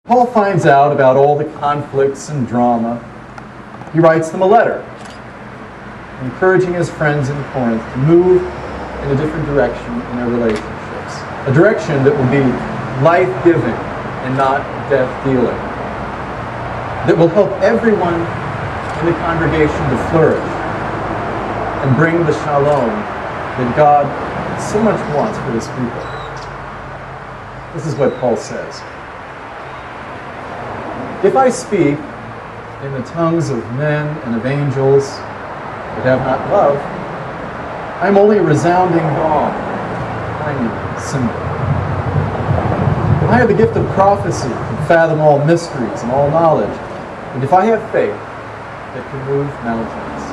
Paul finds out about all the conflicts and drama. He writes them a letter, encouraging his friends in Corinth to move in a different direction in their relationships. A direction that will be life-giving and not death-dealing. That will help everyone in the congregation to flourish and bring the shalom that God so much wants for his people. This is what Paul says. If I speak in the tongues of men and of angels, but have not love, I am only a resounding gong, a tiny cymbal. I have the gift of prophecy and fathom all mysteries and all knowledge. And if I have faith that can move mountains,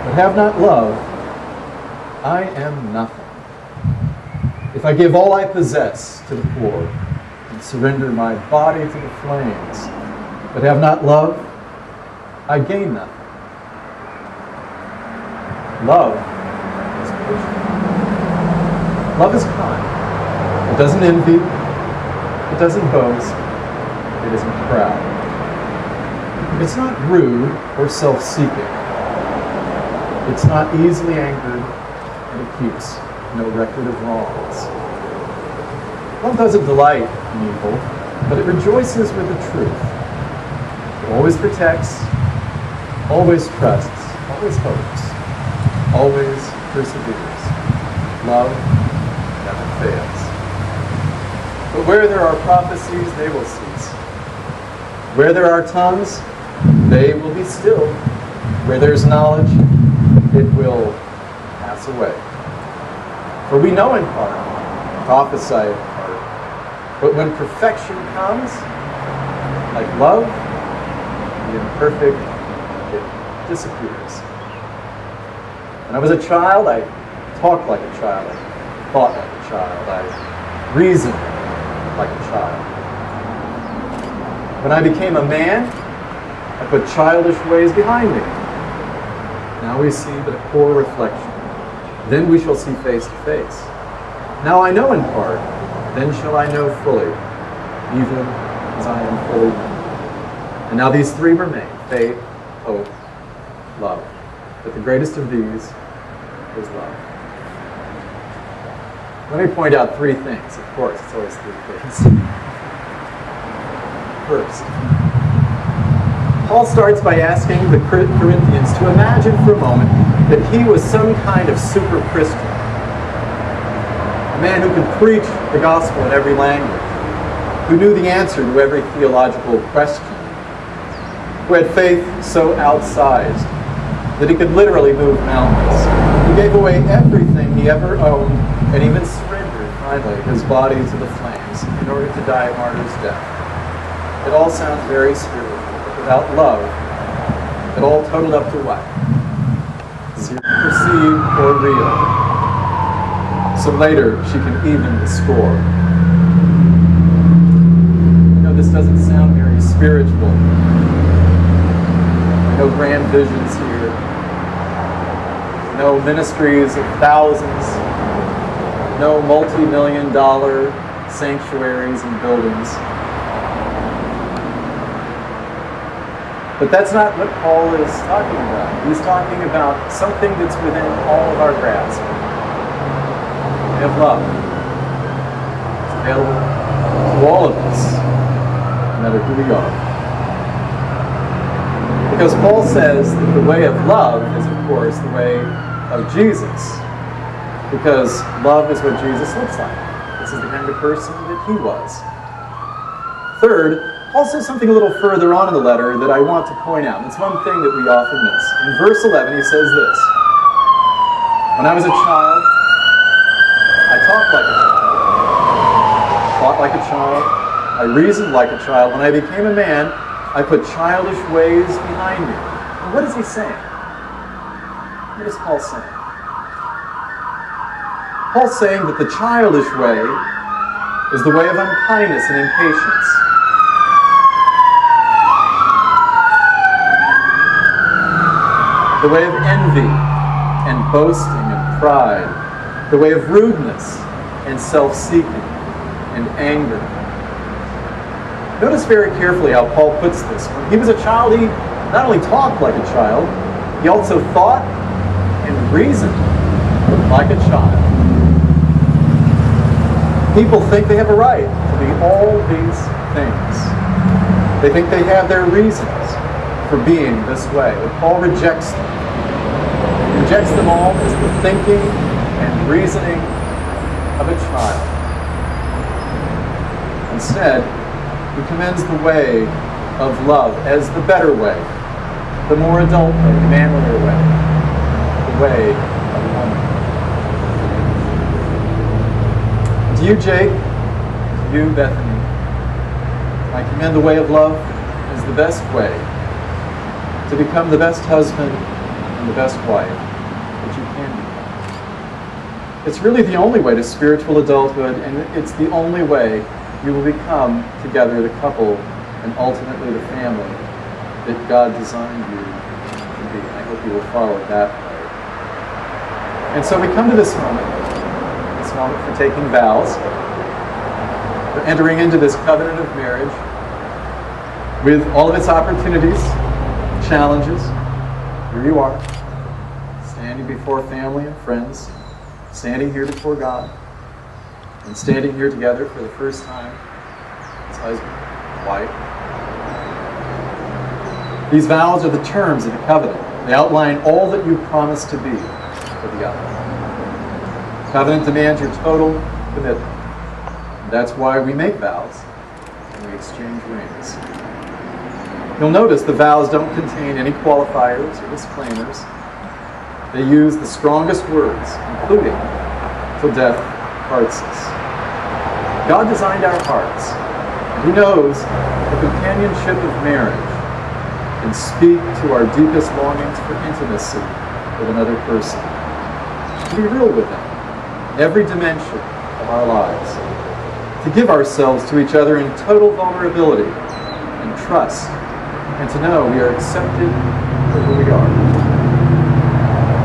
but have not love, I am nothing. If I give all I possess to the poor and surrender my body to the flames, but have not love, I gain nothing. Love is patient. Love is kind. It doesn't envy. It doesn't boast. It isn't proud. It's not rude or self-seeking. It's not easily angered, and it keeps no record of wrongs. Love doesn't delight in evil, but it rejoices with the truth. It always protects, always trusts, always hopes, always perseveres. Love never fails. But where there are prophecies, they will cease. Where there are tongues, they will be still. Where there's knowledge, it will pass away. For we know in part, prophesy in part, but when perfection comes, like love, the imperfect, it disappears. When I was a child, I talked like a child, I thought like a child, I reasoned like a child. When I became a man, I put childish ways behind me. Now we see but a poor reflection. Then we shall see face to face. Now I know in part, then shall I know fully, even as I am fully known. And now these three remain, faith, hope, love. But the greatest of these is love. Let me point out three things. Of course, it's always three things. First, Paul starts by asking the Corinthians to imagine for a moment that he was some kind of super Christian. A man who could preach the gospel in every language, who knew the answer to every theological question, who had faith so outsized that he could literally move mountains, who gave away everything he ever owned and even surrendered, finally, his body to the flames in order to die a martyr's death. It all sounds very spiritual. Without love, it all totaled up to what? Zero perceived or real. So later, she can even the score. No, this doesn't sound very spiritual. No grand visions here. No ministries of thousands. No multi-million-dollar sanctuaries and buildings. But that's not what Paul is talking about. He's talking about something that's within all of our grasp. We have love. It's available to all of us, no matter who we are. Because Paul says that the way of love is, of course, the way of Jesus. Because love is what Jesus looks like. This is the kind of person that he was. Third, Paul says something a little further on in the letter that I want to point out. It's one thing that we often miss. In verse 11, he says this. When I was a child, I talked like a child, thought like a child, I reasoned like a child. When I became a man, I put childish ways behind me. And what is he saying? What is Paul saying? Paul's saying that the childish way is the way of unkindness and impatience. The way of envy and boasting and pride. The way of rudeness and self-seeking and anger. Notice very carefully how Paul puts this. When he was a child, he not only talked like a child, he also thought and reasoned like a child. People think they have a right to be all these things. They think they have their reasons for being this way. But Paul rejects them. He rejects them all as the thinking and reasoning of a child. Instead, he commends the way of love as the better way, the more adult way, the manlier way, the way of woman. To you, Jake, to you, Bethany, I commend the way of love as the best way to become the best husband and the best wife that you can become. It's really the only way to spiritual adulthood, and it's the only way you will become together the couple and ultimately the family that God designed you to be. I hope you will follow that way. And so we come to this moment for taking vows, for entering into this covenant of marriage with all of its opportunities, challenges. Here you are, standing before family and friends, standing here before God, and standing here together for the first time as husband and wife. These vows are the terms of the covenant. They outline all that you promise to be for the other. The covenant demands your total commitment. And that's why we make vows and we exchange rings. You'll notice the vows don't contain any qualifiers or disclaimers. They use the strongest words, including till death parts us. God designed our hearts. He knows the companionship of marriage can speak to our deepest longings for intimacy with another person. To be real with them, every dimension of our lives. To give ourselves to each other in total vulnerability and trust, and to know we are accepted for who we are.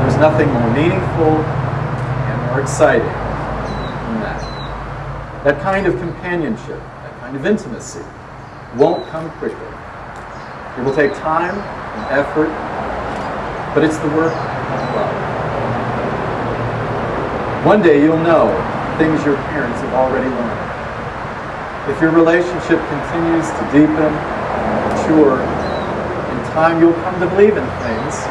There's nothing more meaningful and more exciting than that. That kind of companionship, that kind of intimacy, won't come quickly. It will take time and effort, but it's the work of love. One day you'll know things your parents have already learned. If your relationship continues to deepen and mature, in time you'll come to believe in things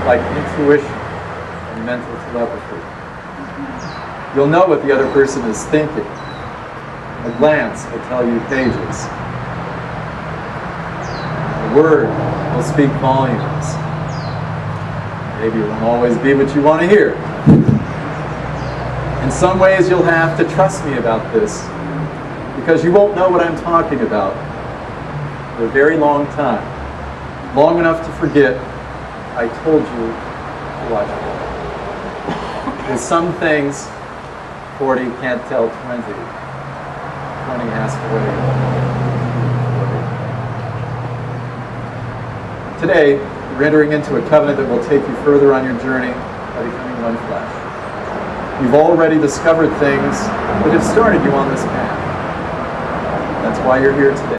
like intuition and mental telepathy. You'll know what the other person is thinking. A glance will tell you pages. A word will speak volumes. Maybe it won't always be what you want to hear. In some ways you'll have to trust me about this, because you won't know what I'm talking about for a very long time. Long enough to forget I told you to watch it. With some things, 40 can't tell 20. 20 has to wait. Today, we're entering into a covenant that will take you further on your journey by becoming one flesh. You've already discovered things that have started you on this path. That's why you're here today.